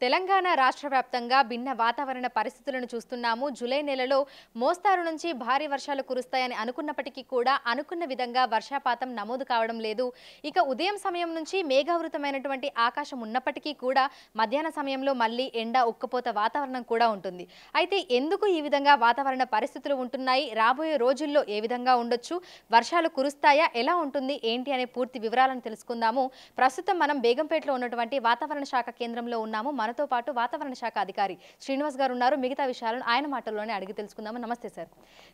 తెలంగాణ రాష్ట్ర వ్యాప్తంగా భిన్న వాతావరణ పరిస్థితులను చూస్తున్నాము. జూలై నెలలో మోస్తారు నుంచి భారీ వర్షాలు కురుస్తాయని అనుకున్నప్పటికీ కూడా అనుకున్న విధంగా వర్షపాతం నమోదు కావడం లేదు. ఇక ఉదయం సమయం నుంచి మేఘావృతమైనటువంటి ఆకాశం ఉన్నప్పటికీ కూడా మధ్యాహ్న సమయంలో మళ్ళీ ఎండ ఉక్కపోత వాతావరణం కూడా ఉంటుంది. అయితే ఎందుకు ఈ విధంగా వాతావరణ పరిస్థితులు ఉంటున్నాయి? రాబోయే రోజుల్లో ఏ విధంగా ఉండొచ్చు? వర్షాలు కురుస్తాయా? ఎలా ఉంటుంది? ఏంటి అనే పూర్తి వివరాలను తెలుసుకుందాము. ప్రస్తుతం మనం బేగంపేటలో ఉన్నటువంటి వాతావరణ శాఖ కేంద్రంలో ఉన్నాము. మనతో పాటు వాతావరణ శాఖ అధికారి శ్రీనివాస్ గారు ఉన్నారు. మిగతా విషయాలను ఆయన మాటల్లోనే అడిగి తెలుసుకుందాము. నమస్తే సార్.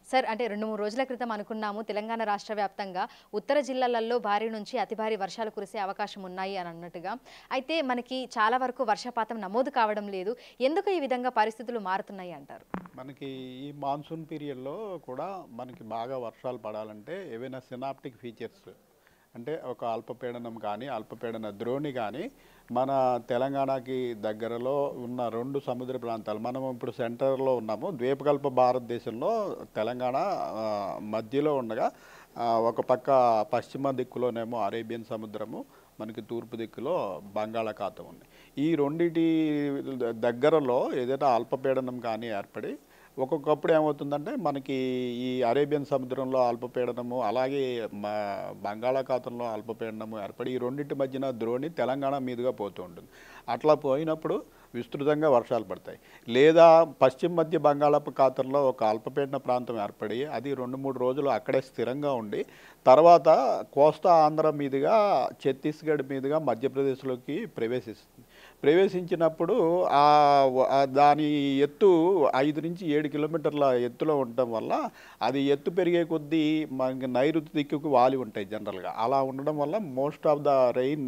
సార్, అంటే 2-3 రోజుల క్రితం అనుకున్నాము తెలంగాణ రాష్ట్ర వ్యాప్తంగా ఉత్తర జిల్లాలలో భారీ నుంచి అతి భారీ వర్షాలు కురిసే అవకాశం ఉన్నాయి అని అన్నట్టుగా. అయితే మనకి చాలా వరకు వర్షపాతం నమోదు కావడం లేదు. ఎందుకు ఈ విధంగా పరిస్థితులు మారుతున్నాయి అంటారు? మనకి ఈ మాన్సూన్ పీరియడ్లో కూడా మనకి బాగా వర్షాలు పడాలంటే ఏవైనా సినాప్టిక్ ఫీచర్స్ అంటే ఒక అల్పపీడనం కానీ అల్పపీడన ద్రోణి కానీ మన తెలంగాణకి దగ్గరలో ఉన్న 2 సముద్ర ప్రాంతాలు, మనం ఇప్పుడు సెంటర్లో ఉన్నాము. ద్వీపకల్ప భారతదేశంలో తెలంగాణ మధ్యలో ఉండగా ఒక పక్క పశ్చిమ దిక్కులోనేమో అరేబియన్ సముద్రము, మనకి తూర్పు దిక్కులో బంగాళాఖాతం ఉంది. ఈ రెండిటి దగ్గరలో ఏదైనా అల్పపీడనం కానీ ఏర్పడి ఒక్కొక్కప్పుడు ఏమవుతుందంటే మనకి ఈ అరేబియన్ సముద్రంలో అల్పపీడనము, అలాగే బంగాళాఖాతంలో అల్పపీడనము ఏర్పడి ఈ రెండింటి మధ్యన ద్రోణి తెలంగాణ మీదుగా పోతూ ఉంటుంది. అట్లా పోయినప్పుడు విస్తృతంగా వర్షాలు పడతాయి. లేదా పశ్చిమ మధ్య బంగాళాఖాతంలో ఒక అల్పపీడన ప్రాంతం ఏర్పడి అది 2-3 రోజులు అక్కడే స్థిరంగా ఉండి తర్వాత కోస్తా ఆంధ్ర మీదుగా ఛత్తీస్గఢ్ మీదుగా మధ్యప్రదేశ్లోకి ప్రవేశించినప్పుడు దాని ఎత్తు 5 నుంచి 7 కిలోమీటర్ల ఎత్తులో ఉండటం వల్ల అది ఎత్తు పెరిగే కొద్దీ మనకి నైరుతి దిక్కుకు వాలి ఉంటాయి జనరల్గా. అలా ఉండడం వల్ల most of the rain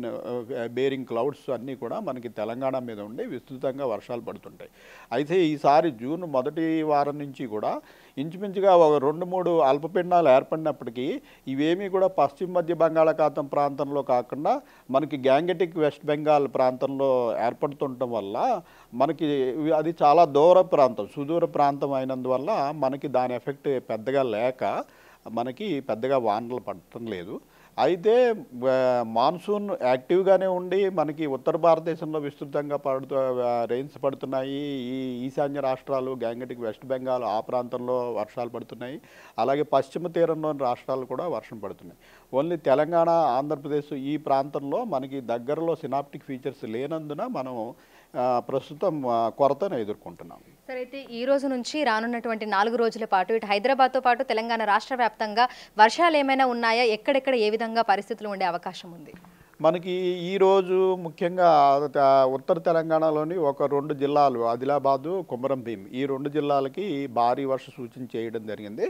bearing clouds అన్నీ కూడా మనకి తెలంగాణ మీద ఉండి విస్తృతంగా వర్షాలు పడుతుంటాయి. అయితే ఈసారి జూన్ మొదటి వారం నుంచి కూడా ఇంచుమించుగా ఒక 2-3 అల్పపీడనాలు ఏర్పడినప్పటికీ ఇవేమీ కూడా పశ్చిమ మధ్య బంగాళాఖాతం ప్రాంతంలో కాకుండా మనకి గ్యాంగెటిక్ వెస్ట్ బెంగాల్ ప్రాంతంలో ఏర్పడుతుండటం వల్ల మనకి అది చాలా సుదూర ప్రాంతం అయినందువల్ల మనకి దాని ఎఫెక్ట్ పెద్దగా లేక మనకి పెద్దగా వానలు పడటం లేదు. అయితే మాన్సూన్ యాక్టివ్గానే ఉండి మనకి ఉత్తర భారతదేశంలో విస్తృతంగా రెయిన్స్ పడుతున్నాయి. ఈ ఈశాన్య రాష్ట్రాలు, గ్యాంగెటిక్ వెస్ట్ బెంగాల్ ఆ ప్రాంతంలో వర్షాలు పడుతున్నాయి. అలాగే పశ్చిమ తీరంలోని రాష్ట్రాలు కూడా వర్షం పడుతున్నాయి. ఓన్లీ తెలంగాణ, ఆంధ్రప్రదేశ్ ఈ ప్రాంతంలో మనకి దగ్గరలో సినాప్టిక్ ఫీచర్స్ లేనందున మనం ప్రస్తుతం కొరతను ఎదుర్కొంటున్నాం. సరే, అయితే ఈ రోజు నుంచి రానున్నటువంటి 4 రోజుల పాటు ఇటు హైదరాబాద్తో పాటు తెలంగాణ రాష్ట్ర వ్యాప్తంగా వర్షాలు ఏమైనా ఉన్నాయా? ఎక్కడెక్కడ ఏ విధంగా పరిస్థితులు ఉండే అవకాశం ఉంది? మనకి ఈరోజు ముఖ్యంగా ఉత్తర తెలంగాణలోని ఒక 2 జిల్లాలు, ఆదిలాబాదు, కొమరంభీం, ఈ 2 జిల్లాలకి భారీ వర్ష సూచన చేయడం జరిగింది.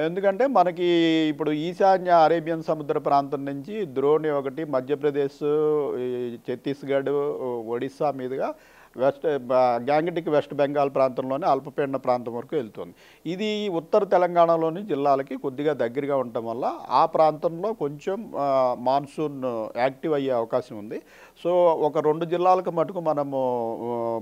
ఎందుకంటే మనకి ఇప్పుడు ఈశాన్య అరేబియన్ సముద్ర ప్రాంతం నుంచి ద్రోణి ఒకటి మధ్యప్రదేశ్, ఛత్తీస్గఢ్, ఒడిస్సా మీదుగా గ్యాంగెటిక్ వెస్ట్ బెంగాల్ ప్రాంతంలోనే అల్పపీడన ప్రాంతం వరకు వెళ్తుంది. ఇది ఉత్తర తెలంగాణలోని జిల్లాలకి కొద్దిగా దగ్గరగా ఉండటం వల్ల ఆ ప్రాంతంలో కొంచెం మాన్సూన్ యాక్టివ్ అయ్యే అవకాశం ఉంది. సో ఒక 2 జిల్లాలకు మటుకు మనము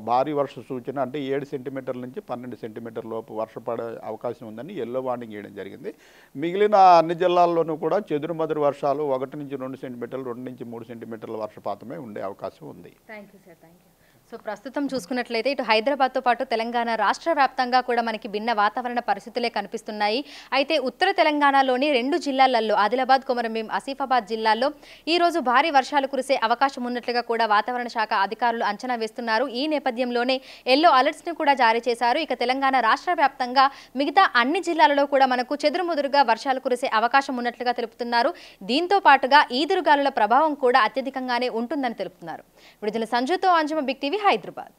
భారీ వర్ష సూచన అంటే 7 సెంటీమీటర్ల నుంచి 12 సెంటీమీటర్ల లోపు వర్షపడే అవకాశం ఉందని ఎల్లో వార్నింగ్ ఇవ్వడం జరిగింది. మిగిలిన అన్ని జిల్లాల్లోనూ కూడా చెదురుమదురు వర్షాలు 1 నుంచి 2 సెంటీమీటర్లు, 2 నుంచి 3 సెంటీమీటర్ల వర్షపాతమే ఉండే అవకాశం ఉంది. Thank you sir, thank you. So ప్రస్తుతం చూసుకున్నట్లయితే ఇటు హైదరాబాద్తో పాటు తెలంగాణ రాష్ట్ర వ్యాప్తంగా కూడా మనకి భిన్న వాతావరణ పరిస్థితులే కనిపిస్తున్నాయి. అయితే ఉత్తర తెలంగాణలోని 2 జిల్లాలలో ఆదిలాబాద్, కొమరంభీం, ఆసిఫాబాద్ జిల్లాల్లో ఈ రోజు భారీ వర్షాలు కురిసే అవకాశం ఉన్నట్లుగా కూడా వాతావరణ శాఖ అధికారులు అంచనా వేస్తున్నారు. ఈ నేపథ్యంలోనే ఎల్లో అలర్ట్స్ని కూడా జారీ చేశారు. ఇక తెలంగాణ రాష్ట్ర వ్యాప్తంగా మిగతా అన్ని జిల్లాలలో కూడా మనకు చెదురుముదురుగా వర్షాలు కురిసే అవకాశం ఉన్నట్లుగా తెలుపుతున్నారు. దీంతో పాటుగా ఈదురుగాలుల ప్రభావం కూడా అత్యధికంగానే ఉంటుందని తెలుపుతున్నారు. ఇప్పుడు సంజుతో అంజుమ, బిగ్ టీవీ, హైదరాబాద్.